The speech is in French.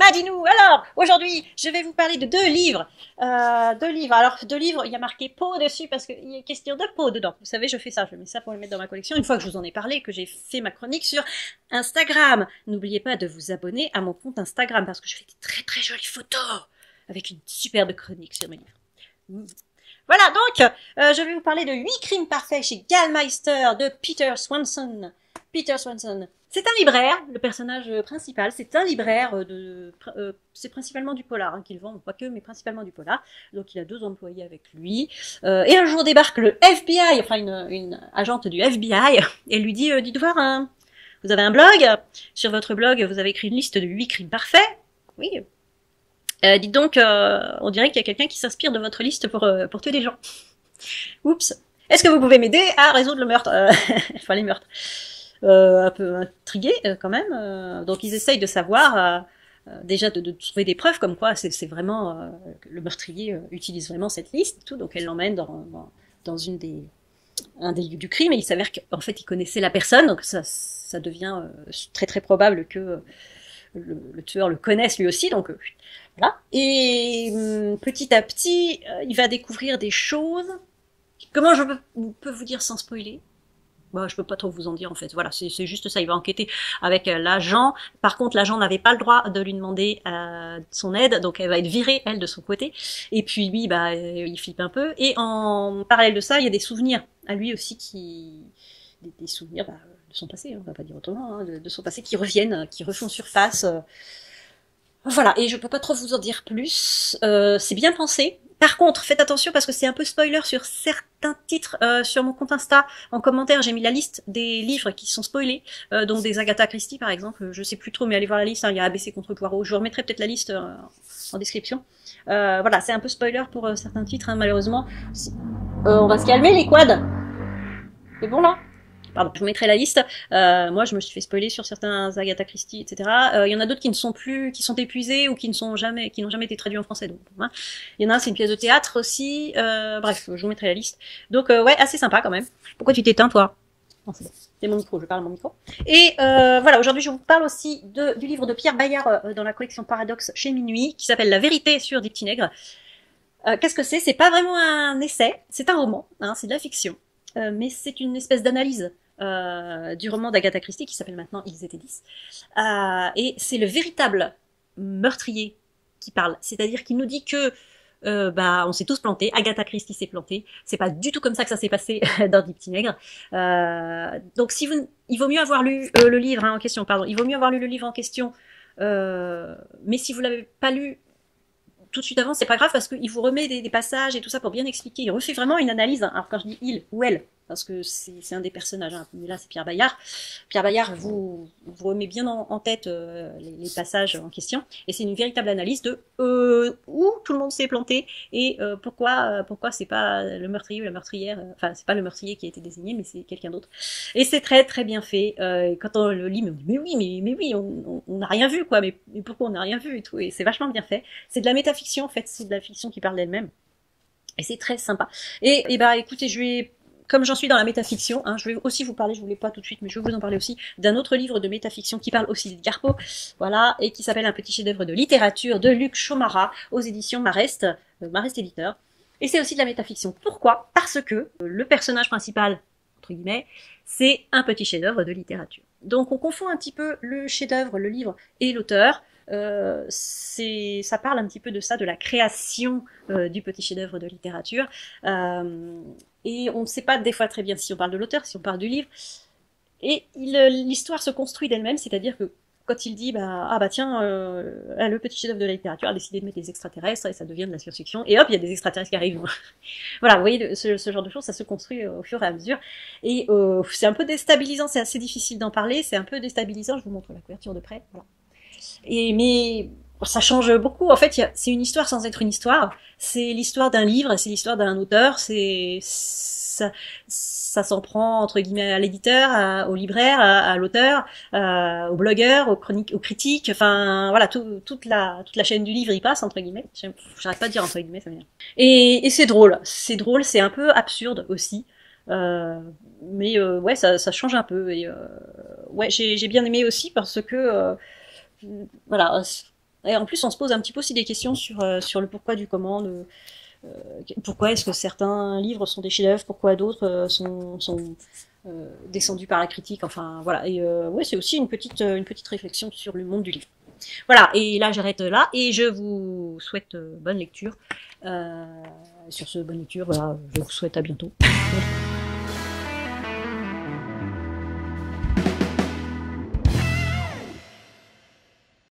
Madinou. Alors, aujourd'hui, je vais vous parler de deux livres. Alors, deux livres, il y a marqué peau dessus parce qu'il y a question de peau dedans. Vous savez, je fais ça, je mets ça pour le mettre dans ma collection. Une fois que je vous en ai parlé, que j'ai fait ma chronique sur Instagram. N'oubliez pas de vous abonner à mon compte Instagram parce que je fais des très très jolies photos avec une superbe chronique sur mes livres. Voilà, donc, je vais vous parler de 8 crimes parfaits chez Gallmeister de Peter Swanson. Peter Swanson. C'est un libraire, le personnage principal, c'est un libraire c'est principalement du polar qu'il vend, pas que, mais principalement du polar. Donc il a 2 employés avec lui. Et un jour débarque le FBI, enfin une agente du FBI, et lui dit, dites voir, vous avez un blog, sur votre blog vous avez écrit une liste de 8 crimes parfaits. Oui. Dites donc, on dirait qu'il y a quelqu'un qui s'inspire de votre liste pour tuer des gens. Oups. Est-ce que vous pouvez m'aider à résoudre le meurtre, enfin les meurtres. Un peu intrigués quand même. Donc ils essayent de savoir, déjà de trouver des preuves comme quoi c'est vraiment le meurtrier utilise vraiment cette liste et tout. Donc elle l'emmène dans un des lieux du crime et il s'avère qu'en fait il connaissait la personne. Donc ça devient très très probable que le tueur le connaisse lui aussi. Donc voilà. Et petit à petit il va découvrir des choses. Comment je peux vous dire sans spoiler? Bon, je peux pas trop vous en dire en fait. Voilà, c'est juste ça. Il va enquêter avec l'agent. Par contre, l'agent n'avait pas le droit de lui demander son aide, donc elle va être virée elle de son côté. Et puis lui, bah, il flippe un peu. Et en parallèle de ça, il y a des souvenirs à lui aussi des souvenirs de son passé. On va pas dire autrement, hein, de son passé qui reviennent, qui refont surface. Voilà. Et je peux pas trop vous en dire plus. C'est bien pensé. Par contre, faites attention parce que c'est un peu spoiler sur certains titres. Sur mon compte Insta, en commentaire, j'ai mis la liste des livres qui sont spoilés, donc des Agatha Christie par exemple. Je sais plus trop, mais allez voir la liste. Hein, il y a ABC contre Poirot. Je vous remettrai peut-être la liste en description. Voilà, c'est un peu spoiler pour certains titres, hein, malheureusement. On va se calmer les quads. C'est bon là? Pardon, je vous mettrai la liste. Moi, je me suis fait spoiler sur certains Agatha Christie, etc. Il y en a d'autres qui ne sont plus, qui sont épuisés ou qui n'ont jamais été traduits en français. Donc, hein. Il y en a un, c'est une pièce de théâtre aussi. Bref, je vous mettrai la liste. Donc, ouais, assez sympa quand même. Pourquoi tu t'éteins, toi? Non, c'est bon. C'est mon micro, je parle à mon micro. Et voilà, aujourd'hui, je vous parle aussi du livre de Pierre Bayard dans la collection Paradoxe chez Minuit, qui s'appelle La vérité sur des petits nègres. Qu'est-ce que c'est? C'est pas vraiment un essai, c'est un roman, hein, c'est de la fiction. Mais c'est une espèce d'analyse du roman d'Agatha Christie qui s'appelle maintenant Ils étaient 10. Et c'est le véritable meurtrier qui parle. C'est-à-dire qu'il nous dit que on s'est tous plantés. Agatha Christie s'est plantée. C'est pas du tout comme ça que ça s'est passé dans Des petits nègres. Donc il vaut mieux avoir lu le livre en question. Pardon. Il vaut mieux avoir lu le livre en question. Mais si vous l'avez pas lu tout de suite avant, c'est pas grave parce qu'il vous remet des passages et tout ça pour bien expliquer. Il refait vraiment une analyse. Hein. Alors quand je dis il ou elle, parce que c'est un des personnages, hein. Mais là c'est Pierre Bayard. Pierre Bayard vous remet bien en tête les passages en question, et c'est une véritable analyse de où tout le monde s'est planté et pourquoi c'est pas le meurtrier ou la meurtrière, enfin c'est pas le meurtrier qui a été désigné, mais c'est quelqu'un d'autre. Et c'est très très bien fait. Quand on le lit, on dit mais oui, on n'a rien vu quoi, mais pourquoi on n'a rien vu et tout, et c'est vachement bien fait. C'est de la métafiction en fait, c'est de la fiction qui parle d'elle-même, et c'est très sympa. Et bah écoutez, comme j'en suis dans la métafiction, hein, je vais aussi vous parler, je voulais pas tout de suite, mais je vais vous en parler aussi, d'un autre livre de métafiction qui parle aussi d'Edgar Poe, voilà, et qui s'appelle Un petit chef-d'œuvre de littérature de Luc Chomara, aux éditions Marest, Marest éditeur. Et c'est aussi de la métafiction. Pourquoi? Parce que le personnage principal, entre guillemets, c'est un petit chef-d'œuvre de littérature. Donc on confond un petit peu le chef-d'œuvre, le livre, et l'auteur. Ça parle un petit peu de ça, de la création du petit chef-d'œuvre de littérature. Et on ne sait pas des fois très bien si on parle de l'auteur, si on parle du livre. Et l'histoire se construit d'elle-même, c'est-à-dire que quand il dit le petit chef-d'œuvre de la littérature a décidé de mettre des extraterrestres et ça devient de la science-fiction, et hop, il y a des extraterrestres qui arrivent. Voilà, vous voyez, ce genre de choses, ça se construit au fur et à mesure. Et c'est un peu déstabilisant, c'est assez difficile d'en parler, c'est un peu déstabilisant, je vous montre la couverture de près, voilà. Mais ça change beaucoup. En fait, c'est une histoire sans être une histoire. C'est l'histoire d'un livre, c'est l'histoire d'un auteur. Ça s'en prend entre guillemets à l'éditeur, au libraire, à l'auteur, au blogueur, aux critiques. Enfin, voilà, toute la chaîne du livre y passe entre guillemets. J'arrête pas de dire entre guillemets, ça m'énerve. Et c'est drôle, c'est un peu absurde aussi. Mais ouais, ça change un peu. Et ouais, j'ai bien aimé aussi parce que voilà, Et en plus, on se pose un petit peu aussi des questions sur le pourquoi du comment, pourquoi est-ce que certains livres sont des chefs-d'œuvre, pourquoi d'autres sont descendus par la critique, enfin voilà. Et ouais, c'est aussi une petite réflexion sur le monde du livre. Voilà, et là j'arrête là et je vous souhaite bonne lecture. Sur ce, bonne lecture, voilà, je vous souhaite à bientôt.